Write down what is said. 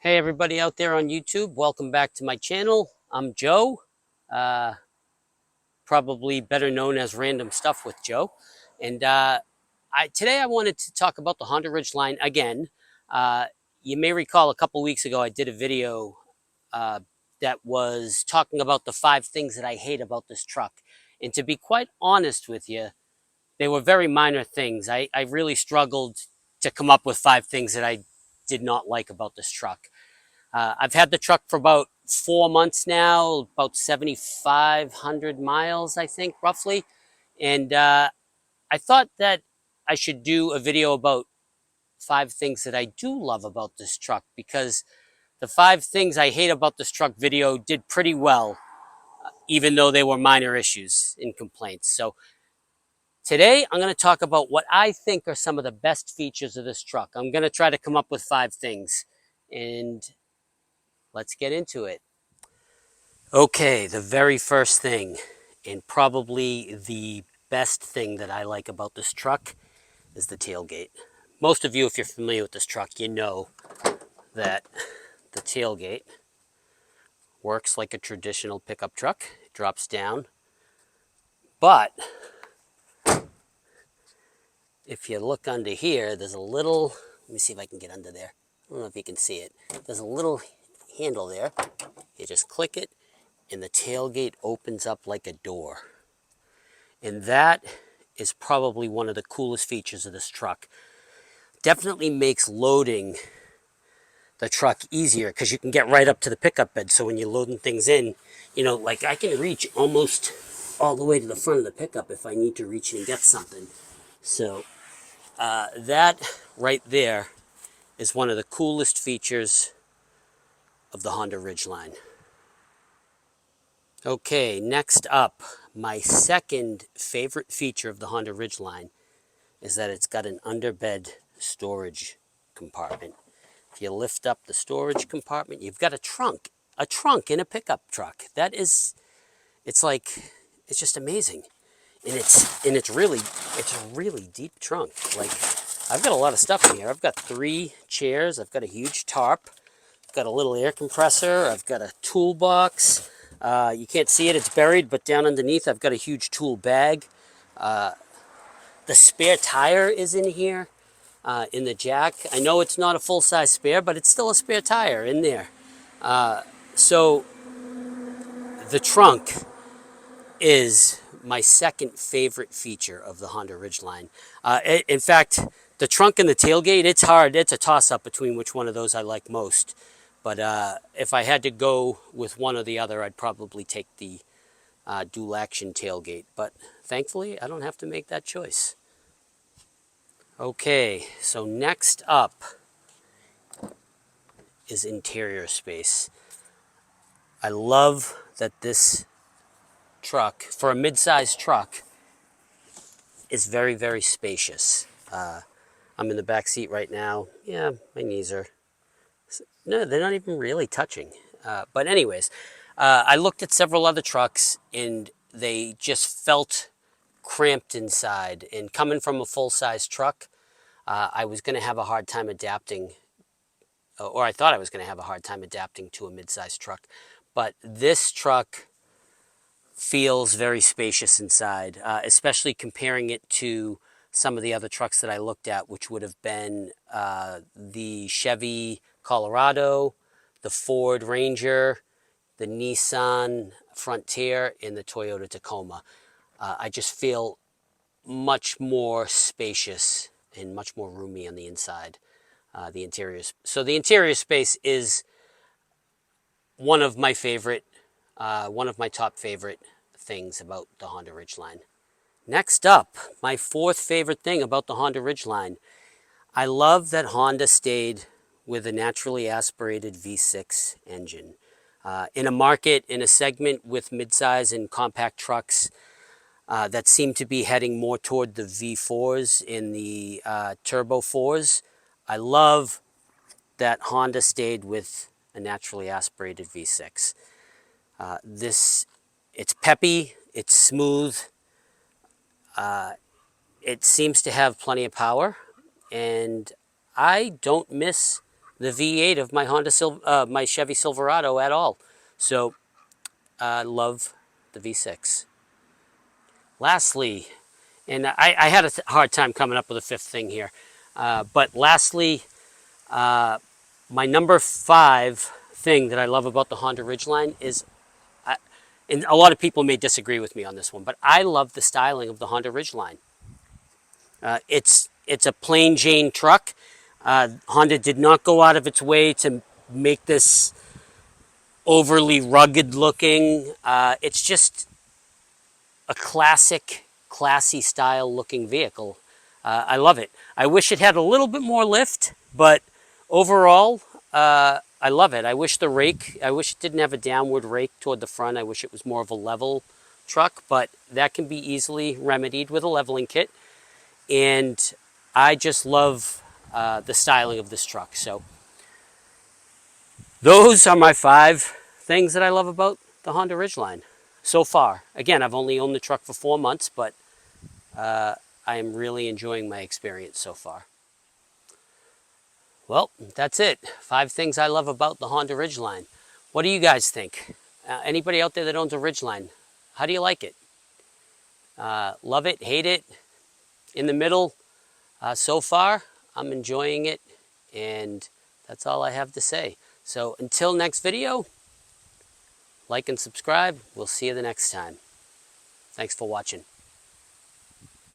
Hey everybody out there on YouTube, welcome back to my channel. I'm Joe, uh, probably better known as Random Stuff with Joe. And today I wanted to talk about the Honda Ridgeline again. Uh, you may recall a couple weeks ago I did a video uh, that was talking about the 5 things that I hate about this truck. And to be quite honest with you, they were very minor things. I really struggled to come up with 5 things that I did not like about this truck. I've had the truck for about 4 months now, about 7,500 miles, I think, roughly. And I thought that I should do a video about 5 things that I do love about this truck, because the 5 things I hate about this truck video did pretty well, even though they were minor issues and complaints. So today I'm going to talk about what I think are some of the best features of this truck. I'm going to try to come up with 5 things, and let's get into it. Okay, the very first thing, and probably the best thing that I like about this truck, is the tailgate. Most of you, if you're familiar with this truck, you know that the tailgate works like a traditional pickup truck. It drops down. But if you look under here, there's a little, let me see if I can get under there. I don't know if you can see it. There's a little handle there. You just click it, and the tailgate opens up like a door. And that is probably one of the coolest features of this truck. Definitely makes loading the truck easier, because you can get right up to the pickup bed. So when you're loading things in, you know, like I can reach almost all the way to the front of the pickup if I need to reach and get something. So that right there is one of the coolest features of the Honda Ridgeline. Okay, next up, my second favorite feature of the Honda Ridgeline is that it's got an underbed storage compartment. If you lift up the storage compartment, you've got a trunk in a pickup truck. That is, it's like, it's just amazing. And it's a really deep trunk. Like, I've got a lot of stuff in here. I've got 3 chairs. I've got a huge tarp. I've got a little air compressor. I've got a toolbox. You can't see it, it's buried, but down underneath I've got a huge tool bag. The spare tire is in here, in the jack. I know it's not a full-size spare, but it's still a spare tire in there. So the trunk is my second favorite feature of the Honda Ridgeline. In fact, the trunk and the tailgate, it's hard. It's a toss-up between which one of those I like most. But if I had to go with one or the other, I'd probably take the dual-action tailgate. But thankfully, I don't have to make that choice. Okay, so next up is interior space. I love that this truck, for a mid-sized truck, is very, very spacious. I'm in the back seat right now. Yeah, my knees are, no, they're not even really touching. But anyways, I looked at several other trucks, and they just felt cramped inside. And coming from a full-size truck, I was going to have a hard time adapting, or I thought I was going to have a hard time adapting to a mid-sized truck. But this truck feels very spacious inside, especially comparing it to some of the other trucks that I looked at, which would have been the Chevy Colorado, the Ford Ranger, the Nissan Frontier, and the Toyota Tacoma. I just feel much more spacious and much more roomy on the inside, the interiors. So the interior space is one of my top favorite things about the Honda Ridgeline. Next up, my fourth favorite thing about the Honda Ridgeline. I love that Honda stayed with a naturally aspirated V6 engine. In a market, in a segment with midsize and compact trucks that seem to be heading more toward the V4s and the Turbo 4s, I love that Honda stayed with a naturally aspirated V6. It's peppy, it's smooth, it seems to have plenty of power, and I don't miss the V8 of my my Chevy Silverado at all. So I love the V6. Lastly, and I had a hard time coming up with a fifth thing here, but lastly, my number 5 thing that I love about the Honda Ridgeline is, and a lot of people may disagree with me on this one, but I love the styling of the Honda Ridgeline. It's a plain Jane truck. Honda did not go out of its way to make this overly rugged looking. It's just a classic, classy style looking vehicle. I love it. I wish it had a little bit more lift, but overall, I love it. I wish it didn't have a downward rake toward the front. I wish it was more of a level truck, but that can be easily remedied with a leveling kit. And I just love the styling of this truck. So those are my 5 things that I love about the Honda Ridgeline so far. Again, I've only owned the truck for 4 months, but I am really enjoying my experience so far. Well, that's it. 5 things I love about the Honda Ridgeline. What do you guys think? Anybody out there that owns a Ridgeline, how do you like it? Love it, hate it, in the middle? So far, I'm enjoying it, and that's all I have to say. So until next video, like and subscribe. We'll see you the next time. Thanks for watching.